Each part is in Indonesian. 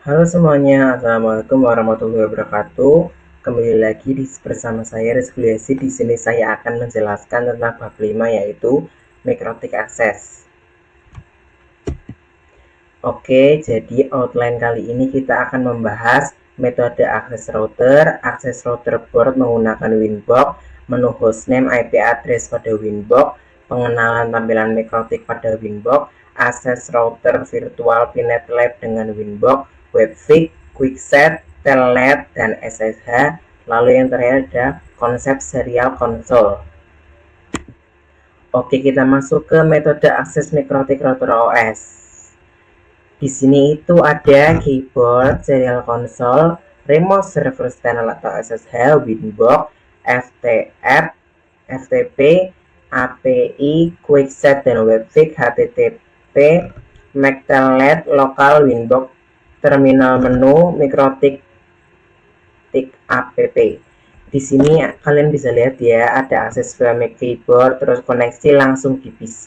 Halo semuanya, Assalamualaikum warahmatullahi wabarakatuh. Kembali lagi bersama saya Rizky. Di sini saya akan menjelaskan tentang bab 5 yaitu Mikrotik Access. Oke, jadi outline kali ini kita akan membahas metode akses router board menggunakan Winbox, menu hostname IP address pada Winbox, pengenalan tampilan Mikrotik pada Winbox, akses router virtual Pinet Lab dengan Winbox, Webfig, Quickset, Telnet, dan SSH. Lalu yang terakhir ada konsep serial console. Oke, kita masuk ke metode akses Mikrotik router OS. Di sini itu ada keyboard, serial console, remote server panel atau SSH, Winbox, FTP, FTP, API, Quickset dan Webfig, HTTP, McTelnet, lokal, Winbox, terminal menu, Mikrotik, app. Di sini kalian bisa lihat ya, ada akses via keyboard, terus koneksi langsung di PC,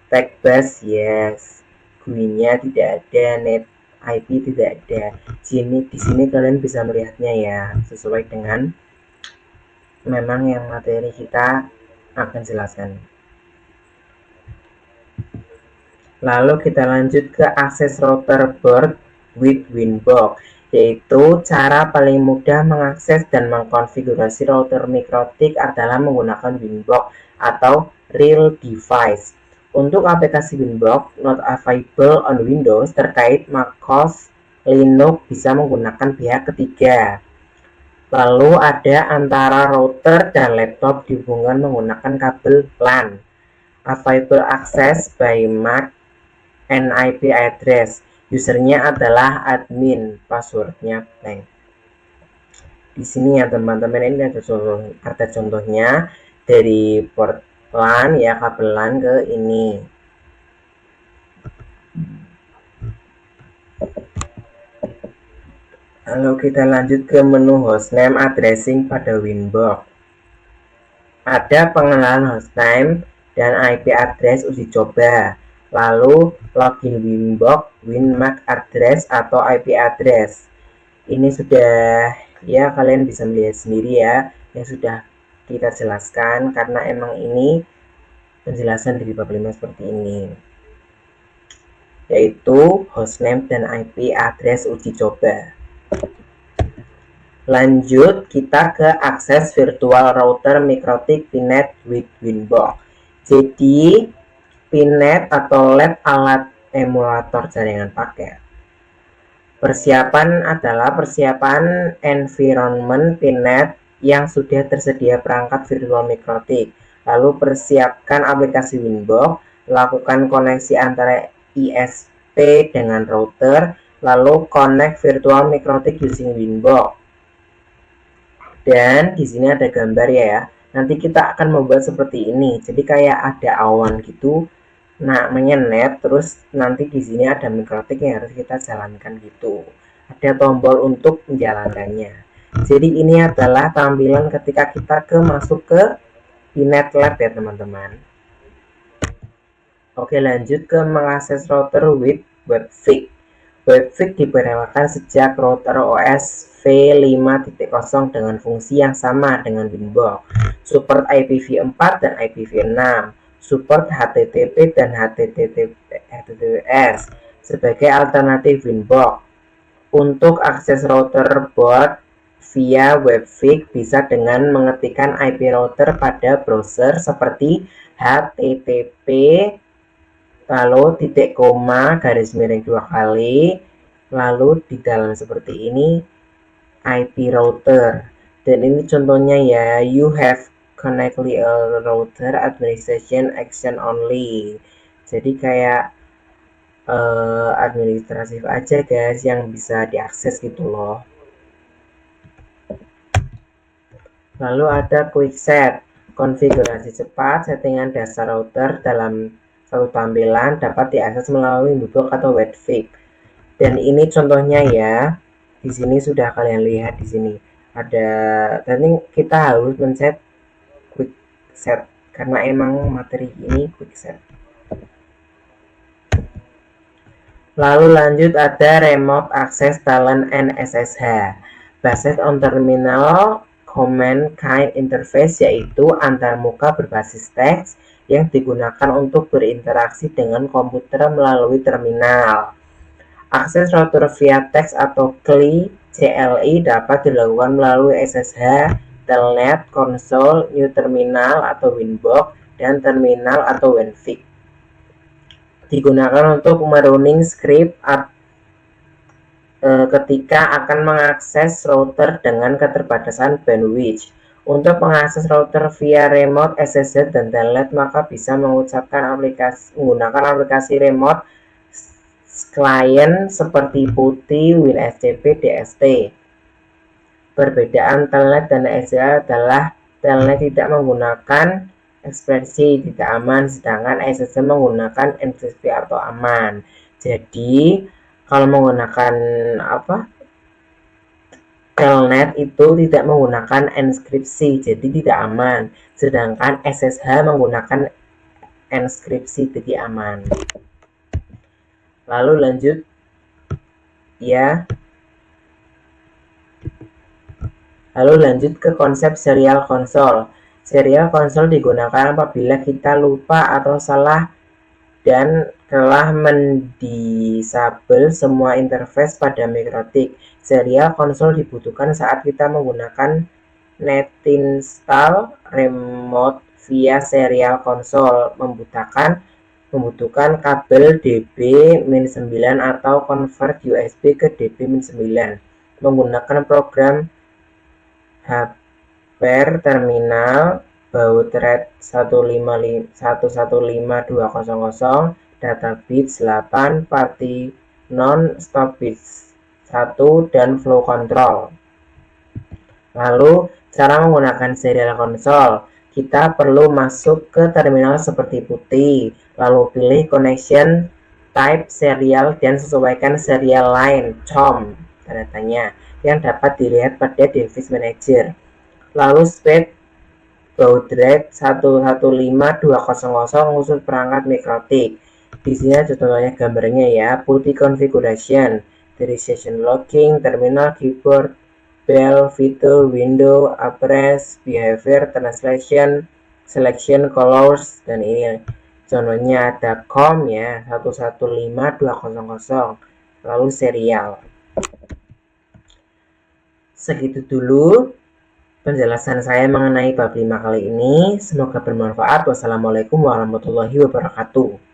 tag bus, yes. GUI-nya tidak ada, net IP tidak ada. Di sini kalian bisa melihatnya ya, sesuai dengan memang yang materi kita akan jelaskan. Lalu kita lanjut ke akses router board with Winbox, yaitu cara paling mudah mengakses dan mengkonfigurasi router Mikrotik adalah menggunakan Winbox atau real device. Untuk aplikasi Winbox not available on Windows terkait macOS Linux bisa menggunakan pihak ketiga. Lalu ada antara router dan laptop dihubungkan menggunakan kabel LAN. Available access by MAC and IP address. Usernya adalah admin, passwordnya blank. Di sini ya teman-teman, ini ada contohnya dari port LAN ya, kabel LAN ke ini. Lalu kita lanjut ke menu hostname addressing pada Winbox. Ada pengenalan hostname dan IP address uji coba. Lalu login Winbox, WinMAC address atau IP address. Ini sudah ya, kalian bisa melihat sendiri ya, yang sudah kita jelaskan karena emang ini penjelasan dari bab 5 seperti ini, yaitu hostname dan IP address uji coba. Lanjut kita ke akses virtual router Mikrotik Pinet with Winbox. Jadi Pinet atau lab alat emulator jaringan paket. Persiapan adalah persiapan environment Pinet yang sudah tersedia perangkat virtual Mikrotik. Lalu persiapkan aplikasi Winbox, lakukan koneksi antara ISP dengan router, lalu connect virtual Mikrotik using Winbox. Dan di sini ada gambar ya. Nanti kita akan membuat seperti ini. Jadi kayak ada awan gitu. Nah, menyenet, terus nanti di sini ada Mikrotik yang harus kita jalankan gitu. Ada tombol untuk menjalankannya. Jadi ini adalah tampilan ketika kita masuk ke Pinet Lab ya teman-teman. Oke, lanjut ke mengakses router with Webfig. Webfig diperkenalkan sejak router OS V5.0 dengan fungsi yang sama dengan Winbox. Support IPv4 dan IPv6. Support HTTP dan HTTPS sebagai alternatif Winbox. Untuk akses router board via Webfig bisa dengan mengetikkan IP router pada browser seperti HTTP lalu titik koma garis miring 2 kali, lalu di dalam seperti ini IP router. Dan ini contohnya ya, you have connectly a router administration action only. Jadi kayak administratif aja guys yang bisa diakses gitu loh. Lalu ada quickset, konfigurasi cepat settingan dasar router dalam satu tampilan dapat diakses melalui Winbox atau Webfig. Dan ini contohnya ya. Di sini sudah kalian lihat di sini. Ada, dan ini kita harus men-set quickset karena emang materi ini quickset. Lalu lanjut ada Remote Access Talent and SSH. Based on Terminal Command Kind Interface, yaitu antarmuka berbasis teks yang digunakan untuk berinteraksi dengan komputer melalui terminal. Akses router via teks atau CLI dapat dilakukan melalui SSH, Telnet, konsol, New Terminal atau Winbox, dan terminal atau WinFig. Digunakan untuk merunning script ketika akan mengakses router dengan keterbatasan bandwidth. Untuk mengakses router via remote SSH dan telnet, maka bisa menggunakan aplikasi remote klien seperti PuTTY, WinSCP, DST. Perbedaan telnet dan SSH adalah telnet tidak menggunakan ekspresi tidak aman, sedangkan SSH menggunakan enkripsi atau aman. Jadi kalau menggunakan telnet itu tidak menggunakan enkripsi, jadi tidak aman. Sedangkan SSH menggunakan enkripsi, jadi aman. Lalu lanjut ya. Lalu lanjut ke konsep serial console. Serial console digunakan apabila kita lupa atau salah dan telah mendisable semua interface pada mikrotik. Serial console dibutuhkan saat kita menggunakan netinstall remote via serial console, membutuhkan kabel DB-9 atau convert USB ke DB-9, menggunakan program hardware terminal baud rate 115.200, data bits 8, party non-stop bits 1, dan flow control. Lalu cara menggunakan serial console, kita perlu masuk ke terminal seperti PuTTY, lalu pilih connection type serial dan sesuaikan serial line COM tanda tanya yang dapat dilihat pada device manager. Lalu speed baud rate 115.200 khusus perangkat mikrotik. Di sini ada contohnya gambarnya ya. PuTTY configuration dari session logging, terminal, keyboard, bell, fitur, window, address, behavior, translation, selection, colors, dan ini contohnya ada COM ya 115.200, lalu serial. Segitu dulu penjelasan saya mengenai bab 5 kali ini. Semoga bermanfaat. Wassalamualaikum warahmatullahi wabarakatuh.